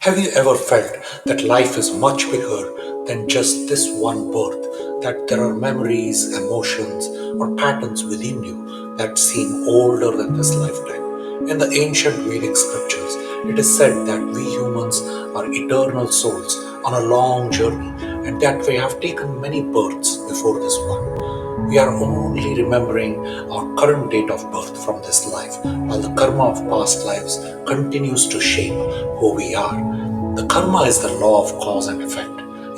Have you ever felt that life is much bigger than just this one birth? That there are memories, emotions, or patterns within you that seem older than this lifetime? In the ancient Vedic scriptures, it is said that we humans are eternal souls on a long journey and that we have taken many births before this one. We are only remembering our current date of birth from this life, while the karma of past lives continues to shape who we are. The karma is the law of cause and effect.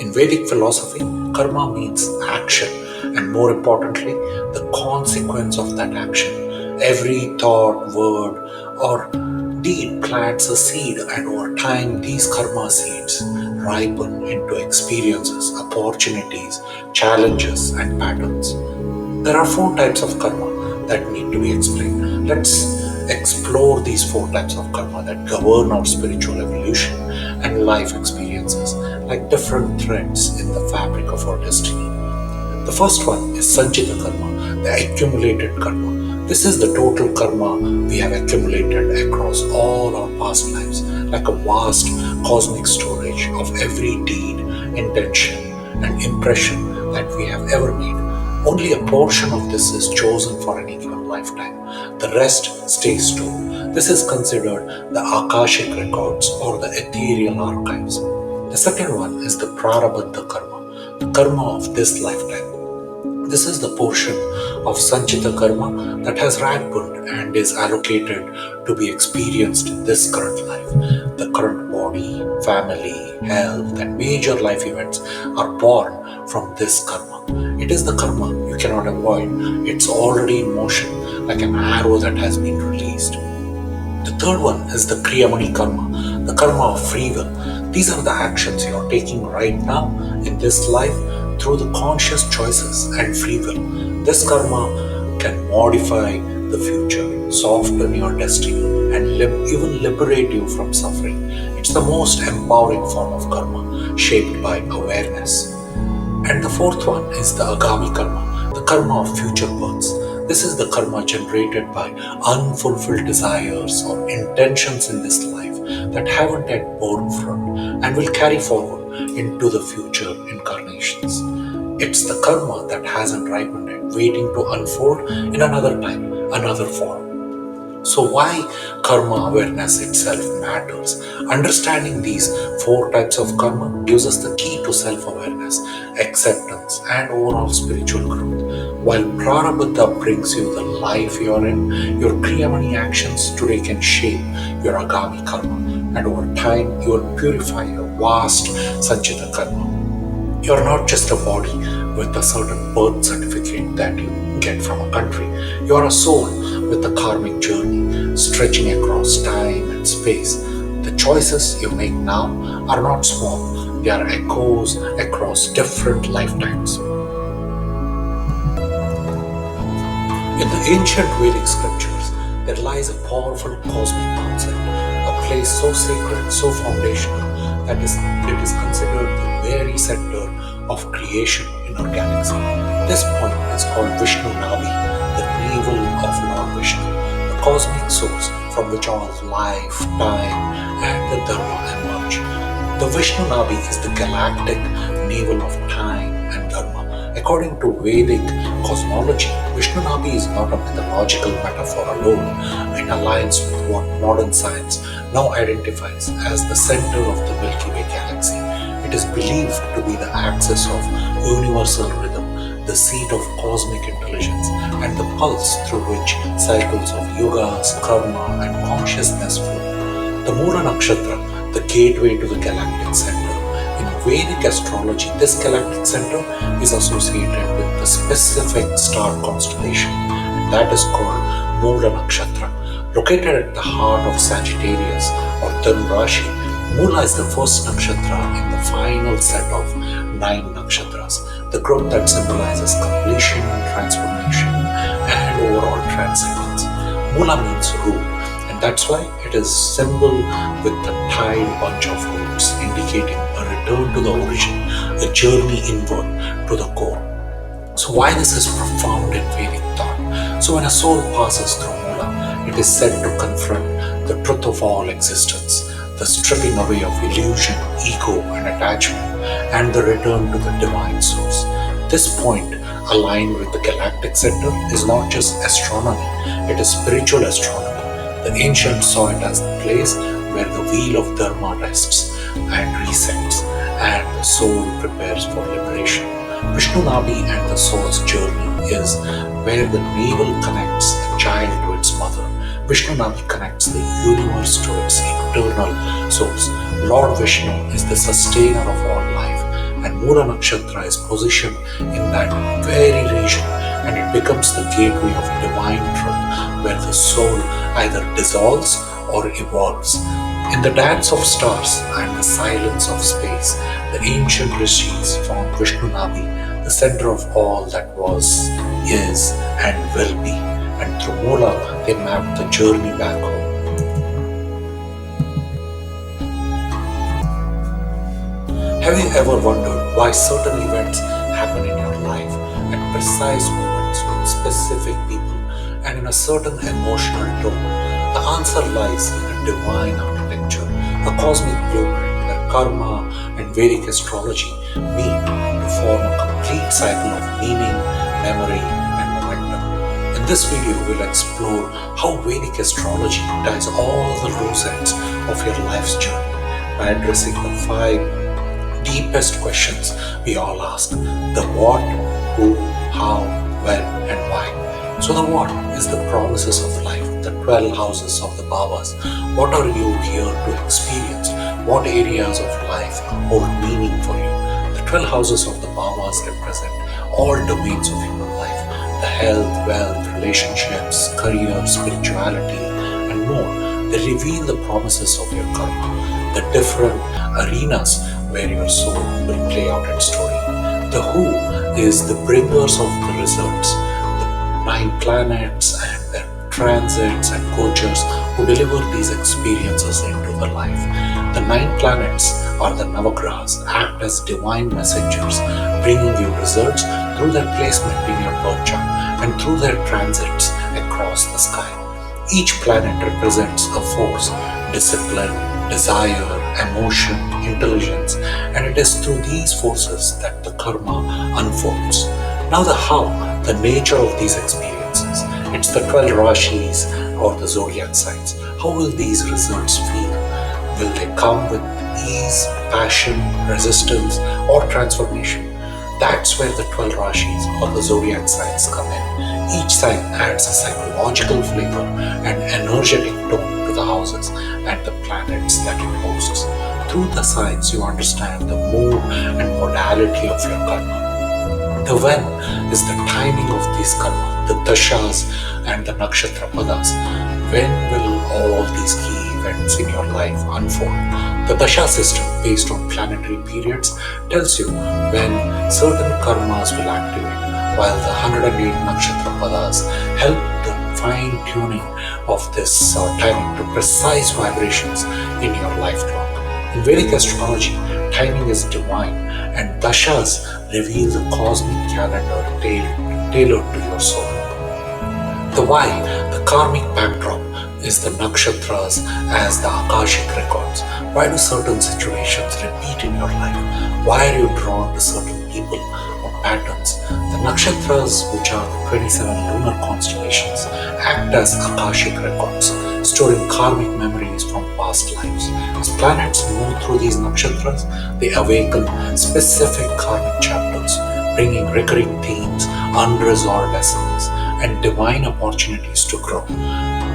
In Vedic philosophy, karma means action, and more importantly, the consequence of that action. Every thought, word, or deed plants a seed, and over time, these karma seeds ripen into experiences, opportunities, challenges, and patterns. There are four types of karma that need to be explained. Let's explore these four types of karma that govern our spiritual evolution and life experiences like different threads in the fabric of our destiny. The first one is Sanchita karma, the accumulated karma. This is the total karma we have accumulated across all our past lives, like a vast cosmic storage of every deed, intention, and impression that we have ever made. Only a portion of this is chosen for any given lifetime. The rest stays stored. This is considered the Akashic records or the ethereal archives. The second one is the Prarabdha karma, the karma of this lifetime. This is the portion of Sanchita karma that has ripened and is allocated to be experienced in this current life. The current body, family, health, and major life events are born from this karma. It is the karma you cannot avoid. It's already in motion, like an arrow that has been released. The third one is the Kriyamani karma, the karma of free will. These are the actions you are taking right now in this life through the conscious choices and free will. This karma can modify the future, soften your destiny, and even liberate you from suffering. It's the most empowering form of karma, shaped by awareness. And the fourth one is the Agami karma, the karma of future births. This is the karma generated by unfulfilled desires or intentions in this life that haven't yet borne fruit and will carry forward into the future incarnations. It's the karma that hasn't ripened yet, waiting to unfold in another time, another form. So why karma awareness itself matters? Understanding these four types of karma gives us the key to self-awareness, acceptance, and overall spiritual growth. While Prarabdha brings you the life you are in, your Kriyamani actions today can shape your Agami karma, and over time you will purify your vast Sanchita karma. You are not just a body with a certain birth certificate that you get from a country. You are a soul with a karmic journey stretching across time and space. The choices you make now are not small, they are echoes across different lifetimes. In the ancient Vedic scriptures, there lies a powerful cosmic concept, a place so sacred, so foundational, that it is considered the very center of creation in our galaxy. This point is called Vishnu Navi, the navel of Lord Vishnu, the cosmic source from which all life, time, and the Dharma emerge. The Vishnu Navi is the galactic navel of time and Dharma. According to Vedic cosmology, Vishnu Navi is not a mythological metaphor alone. It aligns with what modern science now identifies as the center of the Milky Way galaxy. It is believed to be the axis of universal rhythm, the seat of cosmic intelligence, and the pulse through which cycles of yugas, karma, and consciousness flow. The Mula Nakshatra, the gateway to the Galactic Center. In Vedic astrology, this Galactic Center is associated with the specific star constellation, and that is called Mula Nakshatra. Located at the heart of Sagittarius or Danu Rashi, Mula is the first nakshatra in the final set of 9 nakshatras, the group that symbolizes completion, transformation, and overall transcendence. Mula means root, and that's why it is symbol with the tied bunch of roots, indicating a return to the origin, a journey inward to the core. So why this is profound in Vedic thought? So when a soul passes through Mula, it is said to confront the truth of all existence, the stripping away of illusion, ego, and attachment, and the return to the divine source. This point, aligned with the Galactic Center, is not just astronomy, it is spiritual astronomy. The ancients saw it as the place where the wheel of Dharma rests and resets, and the soul prepares for liberation. Vishnu Nabi and the soul's journey is where the navel connects the child to its mother. Vishnu Nabi connects the universe to its eternal source. Lord Vishnu is the sustainer of all life, and Mula Nakshatra is positioned in that very region, and it becomes the gateway of divine truth, where the soul either dissolves or evolves. In the dance of stars and the silence of space, the ancient rishis found Vishnu Nabi, the center of all that was, is, and will be. And through Mula, they mapped the journey back home. Have you ever wondered why certain events happen in your life at precise moments with specific people and in a certain emotional tone? The answer lies in a divine architecture, a cosmic blueprint where karma and Vedic astrology meet to form a complete cycle of meaning, memory, and momentum. In this video, we'll explore how Vedic astrology ties all the loose ends of your life's journey by addressing the 5 deepest questions we all ask: the what, who, how, when, and why. So the what is the promises of life, the 12 houses of the Bhavas. What are you here to experience? What areas of life hold meaning for you? The 12 houses of the Bhavas represent all domains of human life: the health, wealth, relationships, career, spirituality, and more. They reveal the promises of your karma, the different arenas where your soul will play out its story. The who is the bringers of the results, the 9 planets and their transits and coaches who deliver these experiences into the life. The 9 planets are the Navagrahas, act as divine messengers, bringing you results through their placement in your birth chart and through their transits across the sky. Each planet represents a force: discipline, desire, emotion, intelligence, and it is through these forces that the karma unfolds. Now the how, the nature of these experiences. It's the 12 rashis or the zodiac signs. How will these results feel? Will they come with ease, passion, resistance, or transformation? That's where the 12 rashis or the zodiac signs come in. Each sign adds a psychological flavor and energetic tone to the houses and the planets that it hosts. Through the signs, you understand the mood and modality of your karma. The when is the timing of these karma, the dashas and the nakshatra padas. When will all these key events in your life unfold? The dasha system, based on planetary periods, tells you when certain karmas will activate, while the 108 nakshatra padas help the fine-tuning of this timing to precise vibrations in your life clock. In Vedic astrology, timing is divine, and dashas reveal the cosmic calendar tailored to your soul. The why, the karmic backdrop, is the nakshatras as the akashic records. Why do certain situations repeat in your life? Why are you drawn to certain people or patterns? The nakshatras, which are the 27 lunar constellations, act as akashic records, storing karmic memories from past lives. As planets move through these nakshatras, they awaken specific karmic chapters, bringing recurring themes, unresolved lessons, and divine opportunities to grow.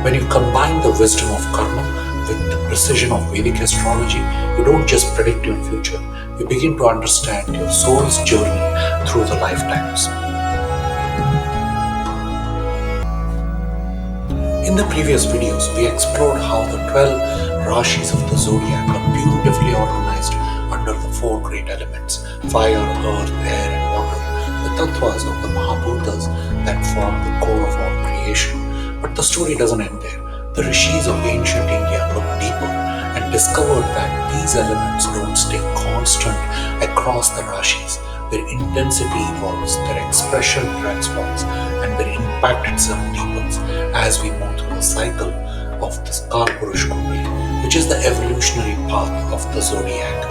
When you combine the wisdom of karma with the precision of Vedic astrology, you don't just predict your future, you begin to understand your soul's journey through the lifetimes. In the previous videos, we explored how the 12 rashis of the zodiac are beautifully organized under the 4 great elements: fire, earth, air, and water, the tattvas of the Mahabhutas that form the core of all creation. But the story doesn't end there. The rishis of ancient India looked deeper and discovered that these elements don't stay constant across the rashis. Their intensity evolves, their expression transforms, and their impact itself deepens as we move through the cycle of this Kalpurush Family. which is the evolutionary path of the zodiac.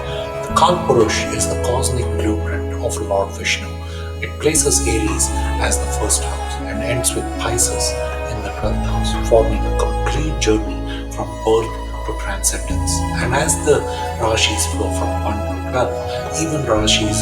The Kalpurush is the cosmic blueprint of Lord Vishnu. It places Aries as the first house and ends with Pisces in the 12th house, forming a complete journey from birth to transcendence. And as the Rashis flow from 1 to 12, even Rashis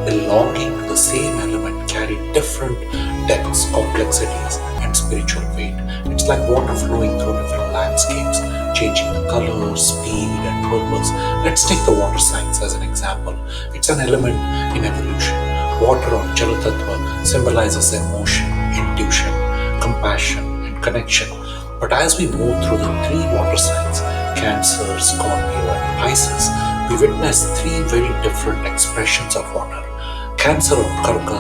belonging to the same element carry different depths, complexities, and spiritual weight. It's like water flowing through different landscapes, changing the color, speed, and purpose. Let's take the water signs as an example. It's an element in evolution. Water or Jala Tattva symbolizes emotion, intuition, compassion, and connection. But as we move through the three water signs, Cancer, Scorpio, and Pisces, we witness three very different expressions of water. Cancer or Karka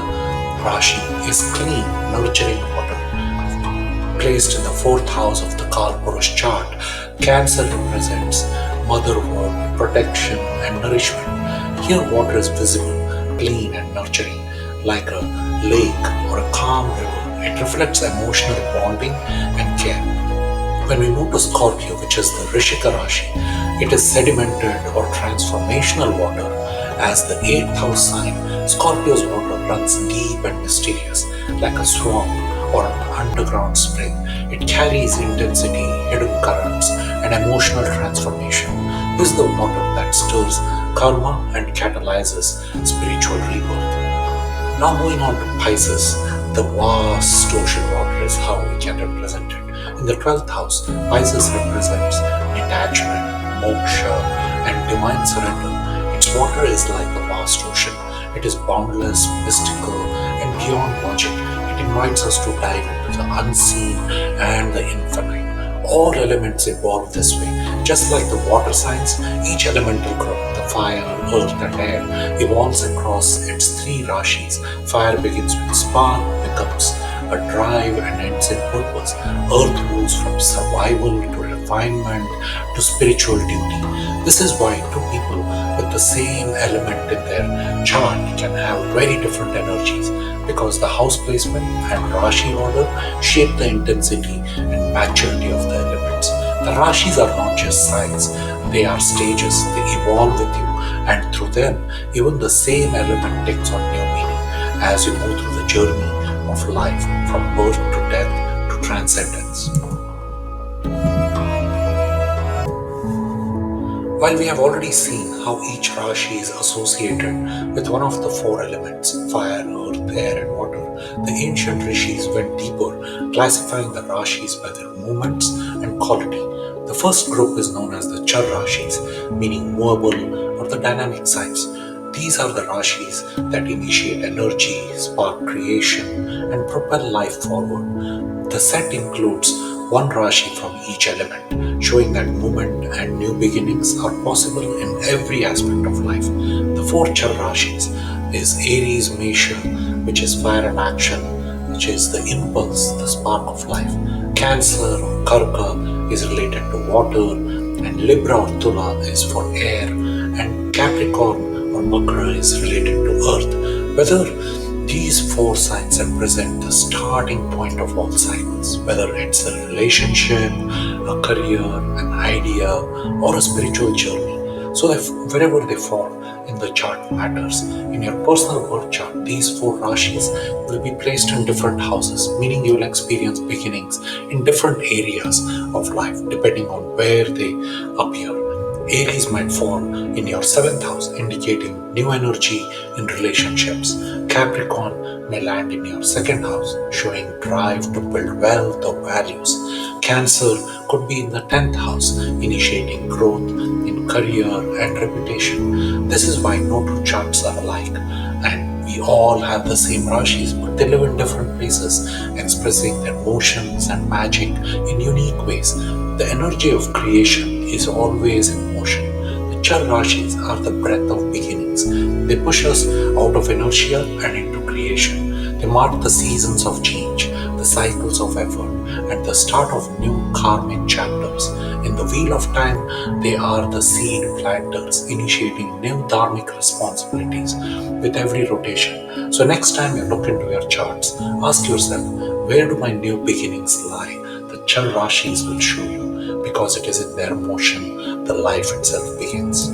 Rashi is clean, nurturing water. Placed in the 4th house of the Kalpurush chart, Cancer represents motherhood, protection, and nourishment. Here water is visible, clean, and nurturing, like a lake or a calm river. It reflects emotional bonding and care. When we move to Scorpio, which is the Rishika Rashi, it is sedimented or transformational water. As the 8th house sign, Scorpio's water runs deep and mysterious, like a swamp or an underground spring. It carries intensity, hidden currents, and emotional transformation. This is the water that stirs karma and catalyzes spiritual rebirth. Now moving on to Pisces, the vast ocean water is how we can represent it. In the 12th house, Pisces represents detachment, moksha, and divine surrender. Its water is like the vast ocean. It is boundless, mystical, and beyond logic. It invites us to dive into the unseen and the infinite. All elements evolve this way. Just like the water signs, each elemental group, the fire, earth, and air, evolves across its three rashis. Fire begins with spark, becomes a drive, and ends in purpose. Earth moves from survival to refinement to spiritual duty. This is why two people with the same element in their chart can have very different energies, because the house placement and Rashi order shape the intensity and maturity of the elements. The Rashis are not just signs, they are stages. They evolve with you, and through them, even the same element takes on new meaning as you move through the journey of life from birth to death to transcendence. While we have already seen how each Rashi is associated with one of the four elements, fire, earth, air, and water, the ancient rishis went deeper, classifying the Rashis by their movements and quality. The first group is known as the Char Rashis, meaning movable or the dynamic signs. These are the Rashis that initiate energy, spark creation, and propel life forward. The set includes one Rashi from each element, showing that movement and new beginnings are possible in every aspect of life. The four Char Rashis is Aries, Mesha, which is fire and action, which is the impulse, the spark of life. Cancer or Karka is related to water, and Libra or Tula is for air, and Capricorn or Makara is related to earth. Whether these four signs represent the starting point of all cycles, whether it's a relationship, a career, an idea, or a spiritual journey. So that wherever they fall in the chart matters. In your personal birth chart, these four Rashis will be placed in different houses, meaning you will experience beginnings in different areas of life depending on where they appear. Aries might fall in your 7th house, indicating new energy in relationships. Capricorn may land in your 2nd house, showing drive to build wealth or values. Cancer could be in the 10th house, initiating growth in career and reputation. This is why no two charts are alike, and we all have the same Rashis, but they live in different places, expressing their motions and magic in unique ways. The energy of creation is always in motion. The Char Rashis are the breath of beginnings. They push us out of inertia and into creation. They mark the seasons of change, the cycles of effort, and the start of new karmic chapters. In the wheel of time, they are the seed planters, initiating new dharmic responsibilities with every rotation. So next time you look into your charts, ask yourself, where do my new beginnings lie? The Char Rashis will show you, because it is in their motion the life itself begins.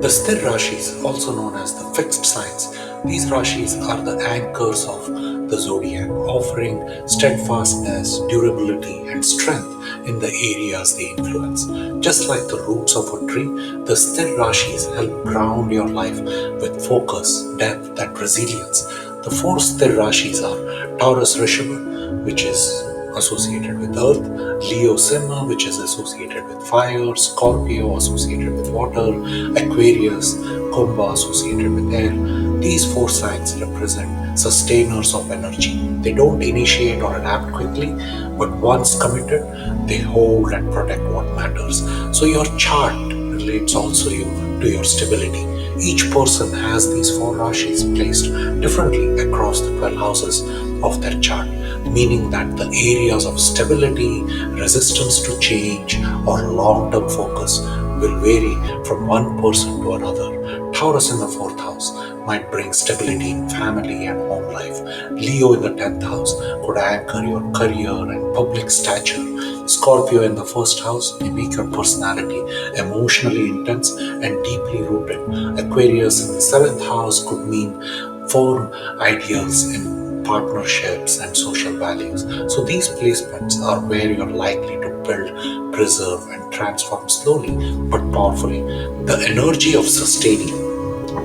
The Sthir Rashis, also known as the fixed signs, these Rashis are the anchors of the zodiac, offering steadfastness, durability, and strength in the areas they influence. Just like the roots of a tree, the Sthir Rashis help ground your life with focus, depth, and resilience. The four Sthir Rashis are Taurus Rishabha, which is associated with earth, Leo Simha, which is associated with fire, Scorpio associated with water, Aquarius, Kumbha associated with air. These four signs represent sustainers of energy. They don't initiate or adapt quickly, but once committed, they hold and protect what matters. So your chart relates also to your stability. Each person has these four Rashis placed differently across the 12 houses of their chart, meaning that the areas of stability, resistance to change, or long-term focus will vary from one person to another. Taurus in the 4th house might bring stability in family and home life. Leo in the 10th house could anchor your career and public stature. Scorpio in the 1st house may make your personality emotionally intense and deeply rooted. Aquarius in the 7th house could mean firm ideals in partnerships and social values. So these placements are where you're likely to build, preserve, and transform slowly but powerfully. The energy of sustaining,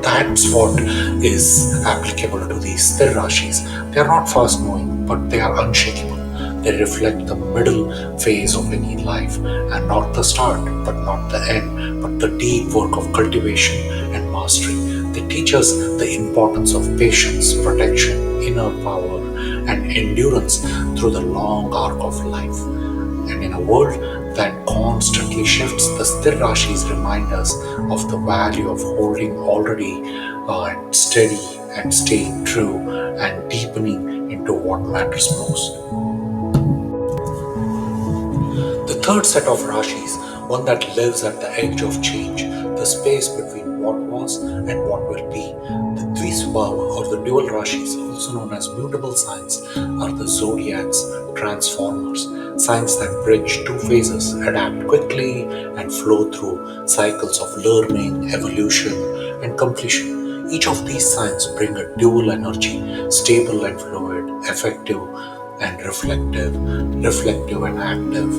that's what is applicable to these Sthir Rashis. They are not fast moving, but they are unshakable. They reflect the middle phase of any life, and not the start, but not the end, but the deep work of cultivation and mastery. They teach us the importance of patience, protection, inner power, and endurance through the long arc of life. And in a world that constantly shifts, the Sthir Rashis remind us of the value of holding already steady and staying true and deepening into what matters most. The third set of Rashis, one that lives at the edge of change, the space between what was and what will be. The Dvisvabha or the dual Rashis, also known as mutable signs, are the zodiac's transformers, signs that bridge two phases, adapt quickly, and flow through cycles of learning, evolution, and completion. Each of these signs bring a dual energy, stable and fluid, effective and reflective and active,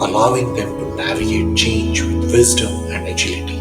allowing them to navigate change with wisdom and agility.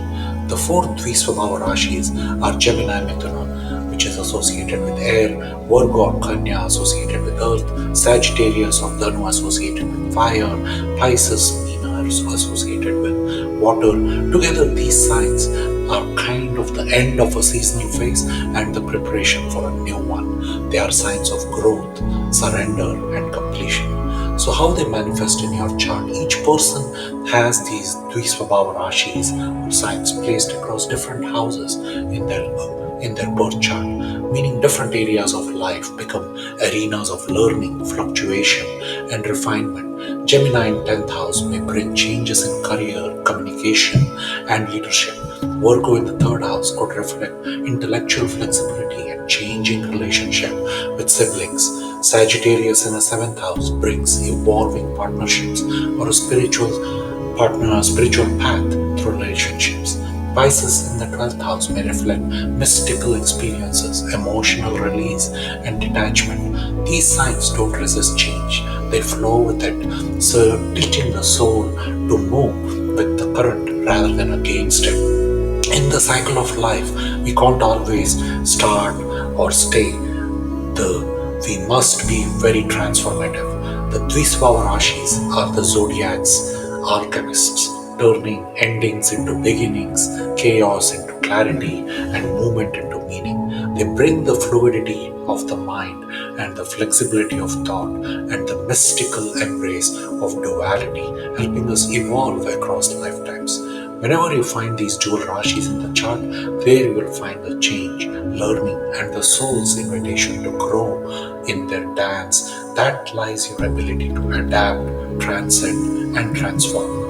The four Dvisvabha Rashis are Gemini Mithuna, which is associated with air, Virgo or Kanya associated with earth, Sagittarius or Dhanu associated with fire, Pisces, Meena associated with water. Together, these signs are kind of the end of a seasonal phase and the preparation for a new one. They are signs of growth, surrender, and completion. So how they manifest in your chart? Each person has these Dvisvabha Rashis or signs placed across different houses in their birth chart, meaning different areas of life become arenas of learning, fluctuation, and refinement. Gemini in 10th house may bring changes in career, communication, and leadership. Virgo in the 3rd house could reflect intellectual flexibility and changing relationship with siblings. Sagittarius in the 7th house brings evolving partnerships or a spiritual path through relationships. Pisces in the 12th house may reflect mystical experiences, emotional release, and detachment. These signs don't resist change. They flow with it, so teaching the soul to move with the current rather than against it. In the cycle of life, we can't always start or stay. We must be very transformative. The Dvisvabha Rashis are the zodiac's alchemists, turning endings into beginnings, chaos into clarity, and movement into meaning. They bring the fluidity of the mind and the flexibility of thought and the mystical embrace of duality, helping us evolve across lifetimes. Whenever you find these dual Rashis in the chart, there you will find the change, learning, and the soul's invitation to grow in their dance. That lies your ability to adapt, transcend, and transform.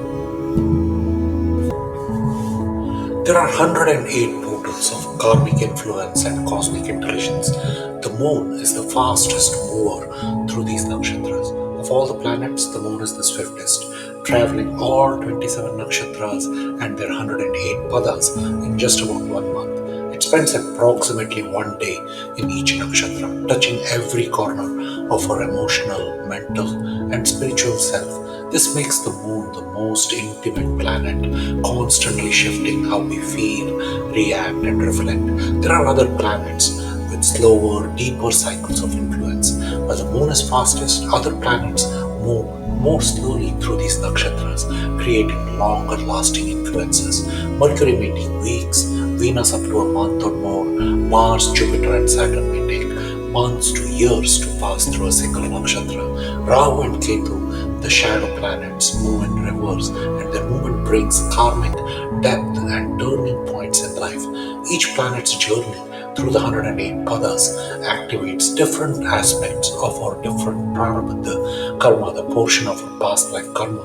There are 108 portals of karmic influence and cosmic intelligence. The moon is the fastest mover through these nakshatras, Of all the planets, the moon is the swiftest, traveling all 27 nakshatras and their 108 padas in just about 1 month. It spends approximately 1 day in each nakshatra, touching every corner of our emotional, mental, and spiritual self. This makes the moon the most intimate planet, constantly shifting how we feel, react, and reflect. There are other planets with slower, deeper cycles of influence. While the moon is fastest, other planets move more slowly through these nakshatras, creating longer lasting influences. Mercury may take weeks, Venus up to a month or more, Mars, Jupiter, and Saturn may take months to years to pass through a single nakshatra. Rahu and Ketu, the shadow planets, move in reverse, and their movement brings karmic depth and turning points in life. Each planet's journey through the 108 padas activates different aspects of our different prarabdha karma, the portion of our past life karma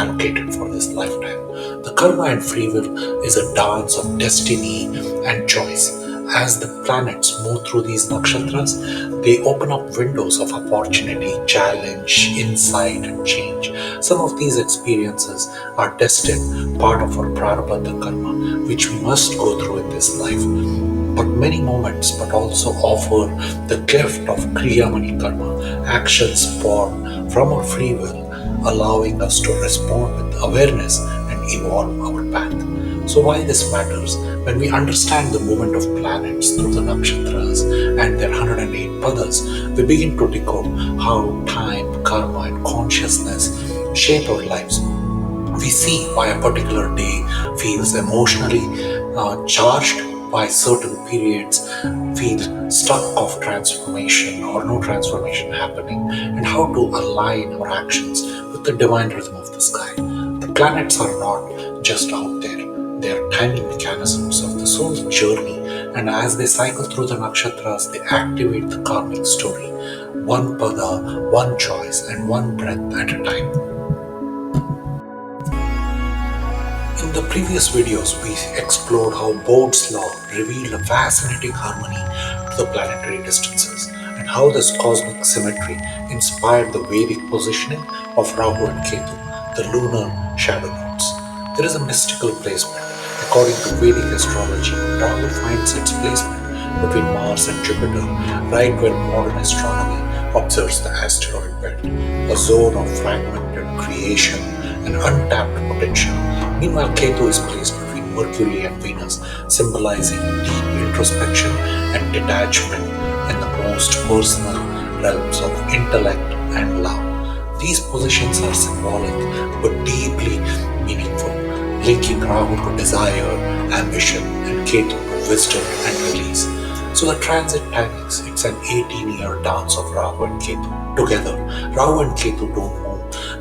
allocated for this lifetime. The karma and free will is a dance of destiny and choice. As the planets move through these nakshatras, they open up windows of opportunity, challenge, insight, and change. Some of these experiences are destined, part of our prarabdha karma, which we must go through in this life. But many moments, but also offer the gift of Kriyamani karma, actions born from our free will, allowing us to respond with awareness and evolve our path. So why this matters? When we understand the movement of planets through the nakshatras and their 108 padas, we begin to decode how time, karma, and consciousness shape our lives. We see why a particular day feels emotionally charged, why certain periods feel stuck of transformation or no transformation happening, and how to align our actions with the divine rhythm of the sky. The planets are not just out there. They are tiny mechanisms of the soul's journey, and as they cycle through the nakshatras, they activate the karmic story, one pada, one choice, and one breath at a time. In the previous videos, we explored how Bode's law revealed a fascinating harmony to the planetary distances, and how this cosmic symmetry inspired the Vedic positioning of Rahu and Ketu, the lunar shadow nodes. There is a mystical placement. According to Vedic astrology, Rahu finds its placement between Mars and Jupiter, right where modern astronomy observes the asteroid belt, a zone of fragmented creation and untapped potential. Meanwhile, Ketu is placed between Mercury and Venus, symbolizing deep introspection and detachment in the most personal realms of intellect and love. These positions are symbolic but deeply meaningful, linking Rahu to desire, ambition, and Ketu to wisdom and release. So the transit timings, it's an 18-year dance of Rahu and Ketu. Together, Rahu and Ketu don't move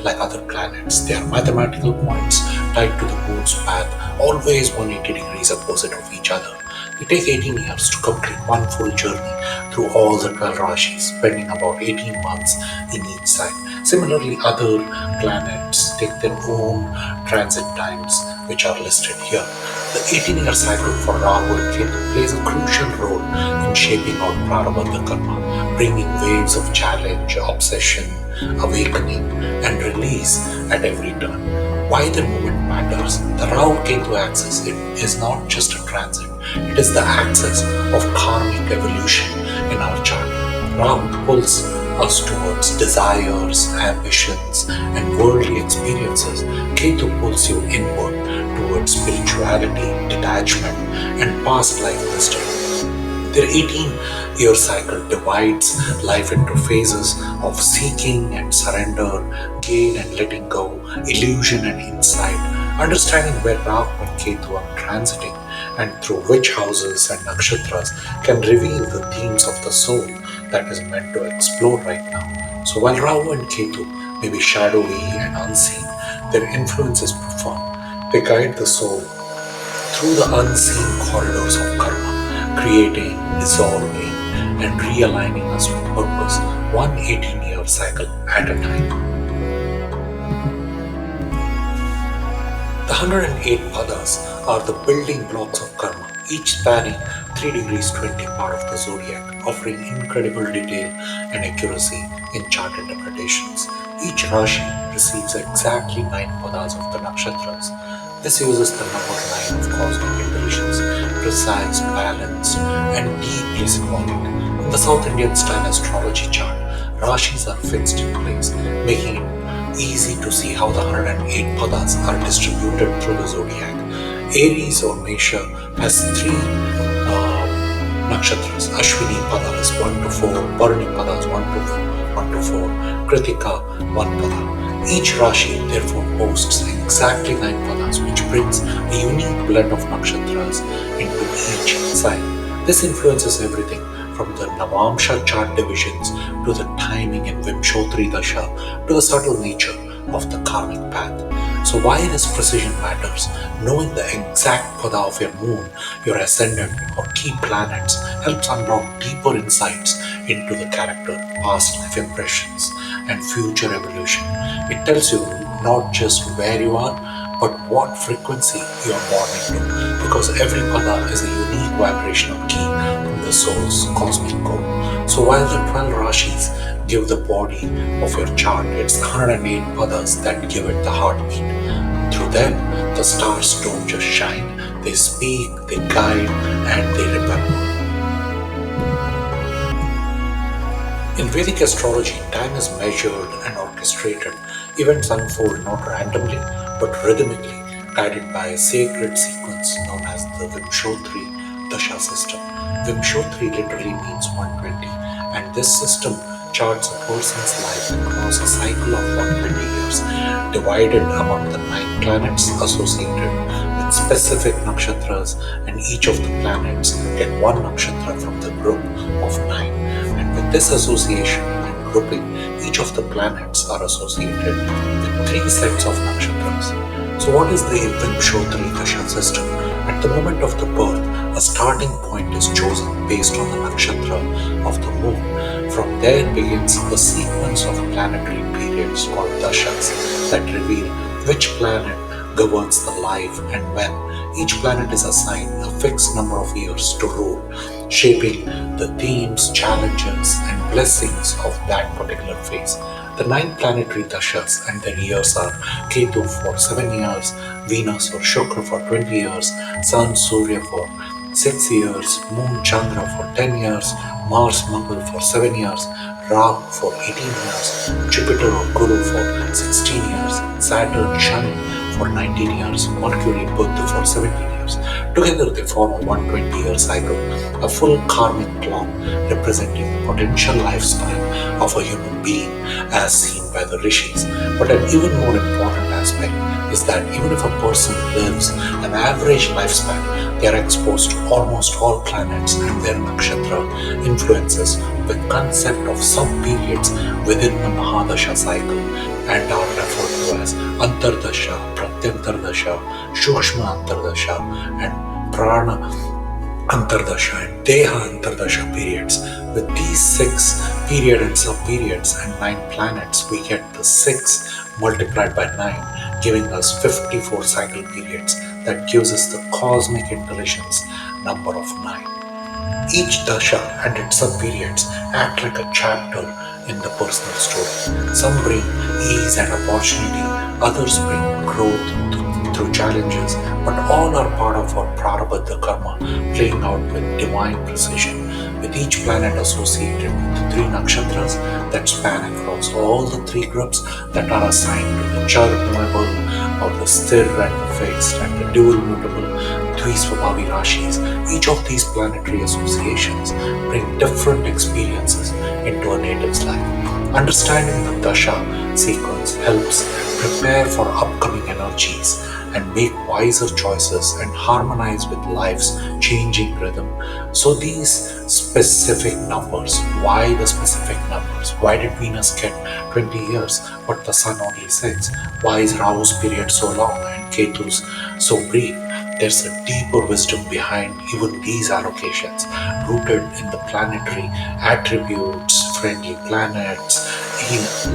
like other planets. They are mathematical points tied to the moon's path, always 180 degrees opposite of each other. They take 18 years to complete one full journey through all the 12 Rashis, spending about 18 months in each side. Similarly, other planets take their own transit times, which are listed here. The 18-year cycle for Rahu and Ketu plays a crucial role in shaping our prarabdha karma, bringing waves of challenge, obsession, awakening, and release at every turn. Why the movement matters? The Rahu-Ketu axis is not just a transit, it is the axis of karmic evolution in our chart. Rahu pulls us towards desires, ambitions, and worldly experiences. Ketu pulls you inward towards spirituality, detachment, and past life wisdom. Their 18-year cycle divides life into phases of seeking and surrender, gain and letting go, illusion and insight. Understanding where Rahu and Ketu are transiting and through which houses and nakshatras can reveal the themes of the soul that is meant to explore right now. So while Rahu and Ketu may be shadowy and unseen, their influence is profound. They guide the soul through the unseen corridors of karma, creating, dissolving, and realigning us with purpose, one 18-year cycle at a time. The 108 padas are the building blocks of karma, each spanning 3 degrees 20 part of the zodiac, offering incredible detail and accuracy in chart interpretations. Each Rashi receives exactly 9 padas of the nakshatras. This uses the number 9 of cosmic intelligence, precise, balanced, and deeply symbolic. In the South Indian style astrology chart, Rashis are fixed in place, making it easy to see how the 108 padas are distributed through the zodiac. Aries or Mesha has three nakshatras: Ashwini padas 1 to 4, Bharani padas 1 to 4, Kritika 1 pada. Each Rashi therefore boasts exactly 9 padas, which brings a unique blend of nakshatras into each sign. This influences everything from the Navamsha chart divisions to the timing in Vimshotri Dasha to the subtle nature of the karmic path. So why this precision matters? Knowing the exact pada of your moon, your ascendant or key planets helps unlock deeper insights into the character, past life impressions and future evolution. It tells you not just where you are, but what frequency you are born into, because every pada is a unique vibrational key in the soul's cosmic code. So while the 12 Rashis give the body of your chart, it's the 108 padas that give it the heartbeat. Through them, the stars don't just shine, they speak, they guide, and they remember. In Vedic astrology, time is measured and orchestrated. Events unfold not randomly, but rhythmically, guided by a sacred sequence known as the Vimshotri Dasha system. Vimshotri literally means 120, and this system charts a person's life across a cycle of 120 years, divided among the 9 planets associated with specific nakshatras, and each of the planets get 1 nakshatra from the group of 9. And with this association and grouping, each of the planets are associated with 3 sets of nakshatras. So what is the Vimshotri Dasha system? At the moment of the birth, a starting point is chosen based on the nakshatra of the moon. From there begins a sequence of planetary periods called Dashas that reveal which planet governs the life and when. Each planet is assigned a fixed number of years to rule, shaping the themes, challenges, and blessings of that particular phase. The 9 planetary dashas and their years are Ketu for 7 years, Venus or Shukra for 20 years, Sun Surya for 6 years, Moon Chandra for 10 years, Mars Mangal for 7 years, Rahu for 18 years, Jupiter or Guru for 16 years, Saturn Shani for 19 years, Mercury Buddha for 17 years. Together they form a 120-year cycle, a full karmic clock representing the potential lifespan of a human being as seen by the rishis. But an even more important aspect is that even if a person lives an average lifespan, they are exposed to almost all planets and their nakshatra influences with concept of sub-periods within the Mahadasha cycle and are referred to as Antardasha, Pratyantardasha, Shukshma Antardasha and Prana Antardasha and Deha Antardasha periods. With these 6 period and sub-periods and 9 planets, we get the 6 multiplied by 9, giving us 54 cycle periods. That gives us the cosmic intelligence number of 9. Each dasha and its sub-periods act like a chapter in the personal story. Some bring ease and opportunity, others bring growth through challenges, but all are part of our prarabdha karma playing out with divine precision, with each planet associated with the 3 nakshatras that span across all the 3 groups that are assigned to the char mutable or the sthir and the fixed and the dual mutable Dvisvabhavi Rashis. Each of these planetary associations bring different experiences into a native's life. Understanding the dasha sequence helps prepare for upcoming energies and make wiser choices and harmonize with life's changing rhythm. So these specific numbers, why the specific numbers? Why did Venus get 20 years but the Sun only 6? Why is Rahu's period so long and Ketu's so brief? There's a deeper wisdom behind even these allocations, rooted in the planetary attributes, friendly planets,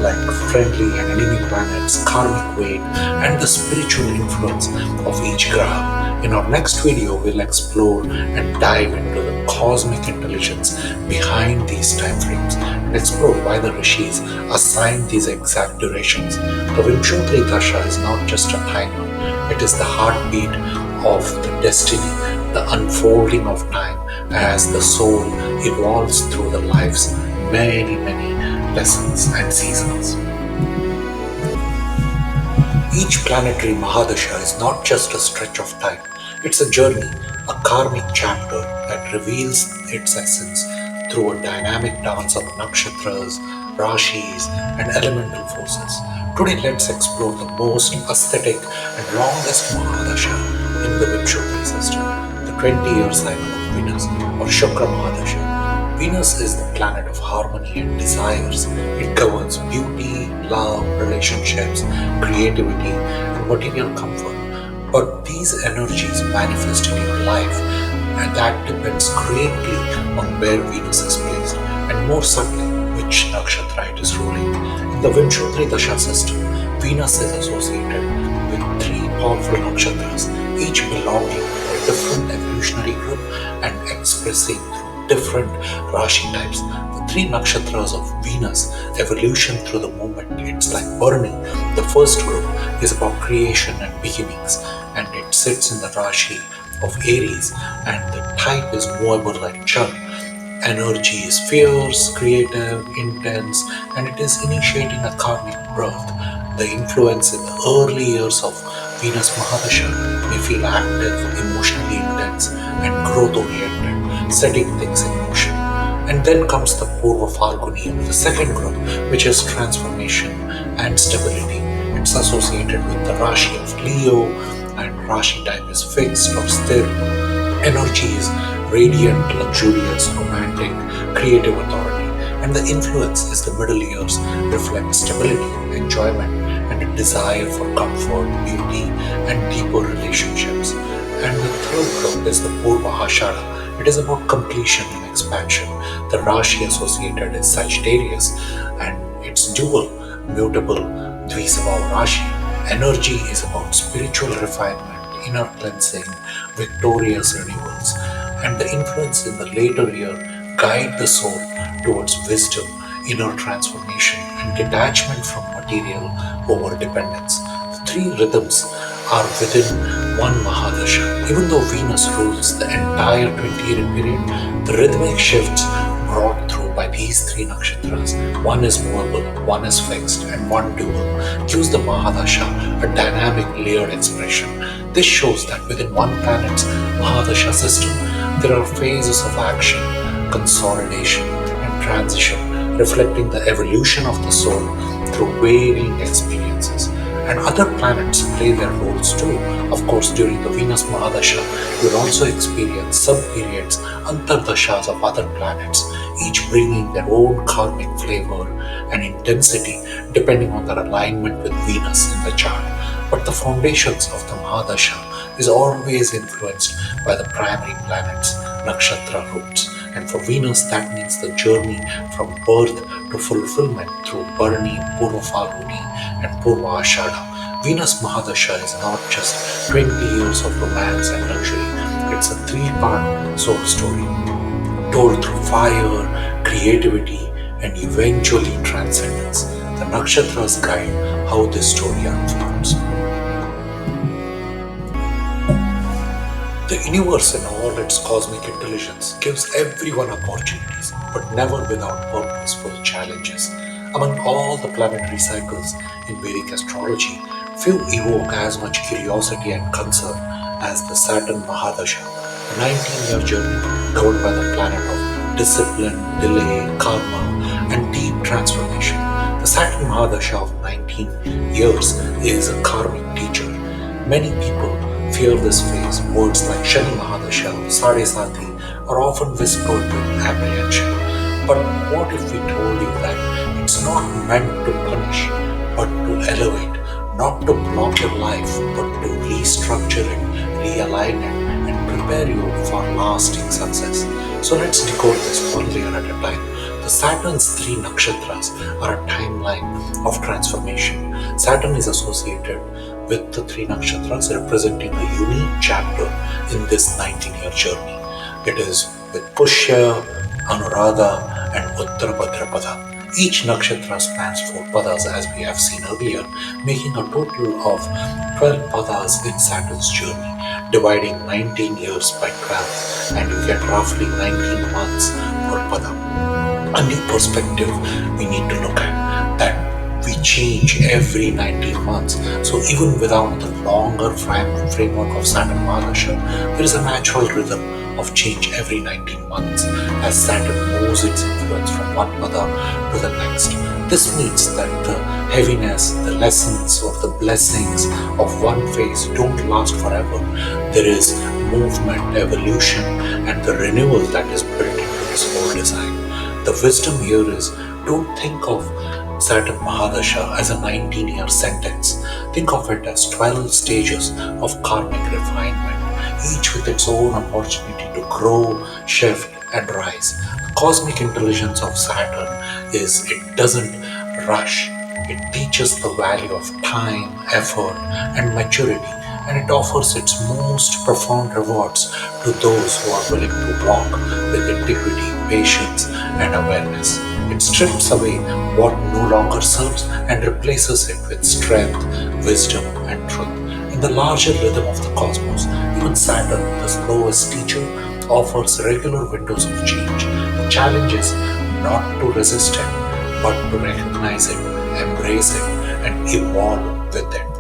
like friendly and enemy planets, karmic weight, and the spiritual influence of each graha. In our next video, we'll explore and dive into the cosmic intelligence behind these time frames and explore why the rishis assigned these exact durations. The Vimshotri Dasha is not just a timer, it is the heartbeat of the destiny, the unfolding of time as the soul evolves through the life's many lessons and seasons. Each planetary Mahadasha is not just a stretch of time, it's a journey, a karmic chapter that reveals its essence through a dynamic dance of nakshatras, rashis, and elemental forces. Today, let's explore the most aesthetic and longest Mahadasha in the Vimshotri system, the 20-year cycle of Venus, or Shukra Mahadasha. Venus is the planet of harmony and desires. It governs beauty, love, relationships, creativity, and material comfort. But these energies manifest in your life, and that depends greatly on where Venus is placed, and more subtly, which nakshatra it is ruling. In the Vimshotri Dasha system, Venus is associated with three powerful nakshatras, each belonging to a different evolutionary group and expressing different Rashi types. The three nakshatras of Venus, evolution through the movement, it's like burning. The first group is about creation and beginnings, and it sits in the Rashi of Aries, and the type is movable like Chal. Energy is fierce, creative, intense, and it is initiating a karmic birth. The influence in the early years of Venus Mahadasha may feel active, emotionally intense, and growth-oriented, setting things in motion. And then comes the Purva Falguni, the second group, which is transformation and stability. It's associated with the Rashi of Leo, and Rashi type is fixed or still. Energy is radiant, luxurious, romantic, creative authority. And the influence is the middle years, reflect stability, enjoyment, and a desire for comfort, beauty, and deeper relationships. And the third group is the Purva Ashada. It is about completion and expansion. The Rashi associated is Sagittarius, and it's dual, mutable, Dvisabhav Rashi. Energy is about spiritual refinement, inner cleansing, victorious renewals. And the influence in the later year guide the soul towards wisdom, inner transformation, and detachment from material over dependence. The three rhythms are within one Mahadasha. Even though Venus rules the entire 20-year period, the rhythmic shifts brought through by these three nakshatras, one is movable, one is fixed, and one dual, gives the Mahadasha a dynamic layered expression. This shows that within one planet's Mahadasha system, there are phases of action, consolidation, and transition, reflecting the evolution of the soul through varying experiences. And other planets play their roles too. Of course, during the Venus Mahadasha, you will also experience sub-periods, antardashas of other planets, each bringing their own karmic flavor and intensity depending on their alignment with Venus in the chart. But the foundations of the Mahadasha is always influenced by the primary planets, nakshatra roots. And for Venus, that means the journey from birth to fulfillment through Bharani, Purva Falguni, and Purva Ashada. Venus Mahadasha is not just 20 years of romance and luxury, it's a three-part soul story, told through fire, creativity, and eventually transcendence. The nakshatras guide how this story unfolds. The universe in all its cosmic intelligence gives everyone opportunities, but never without purposeful challenges. Among all the planetary cycles in Vedic astrology, few evoke as much curiosity and concern as the Saturn Mahadasha, a 19-year journey governed by the planet of discipline, delay, karma, and deep transformation. The Saturn Mahadasha of 19 years is a karmic teacher. Many people fear this phase. Words like Shani Mahadasha, Sade Sati are often whispered with apprehension. But what if we told you that it's not meant to punish, but to elevate, not to block your life, but to restructure it, realign it, and prepare you for lasting success. So let's decode this one layer at a time. The Saturn's 3 nakshatras are a timeline of transformation. Saturn is associated with the 3 nakshatras representing a unique chapter in this 19-year journey. It is with Pushya, Anuradha and Uttara Bhadrapada. Each nakshatra spans 4 padas as we have seen earlier, making a total of 12 padas in Saturn's journey, dividing 19 years by 12, and you get roughly 19 months per pada. A new perspective we need to look at, that we change every 19 months. So even without the longer framework of Saturn Mahadasha, there is a natural rhythm of change every 19 months as Saturn moves its influence from one pada to the next. This means that the heaviness, the lessons or the blessings of one phase don't last forever. There is movement, evolution and the renewal that is built into this whole design. The wisdom here is, don't think of Saturn Mahadasha as a 19-year sentence. Think of it as 12 stages of karmic refinement, each with its own opportunity to grow, shift and rise. The cosmic intelligence of Saturn is it doesn't rush. It teaches the value of time, effort and maturity, and it offers its most profound rewards to those who are willing to walk with integrity, patience and awareness. It strips away what no longer serves and replaces it with strength, wisdom and truth. In the larger rhythm of the cosmos, even Saturn, the slowest teacher, offers regular windows of change. The challenge is not to resist it, but to recognize it, embrace it and evolve with it.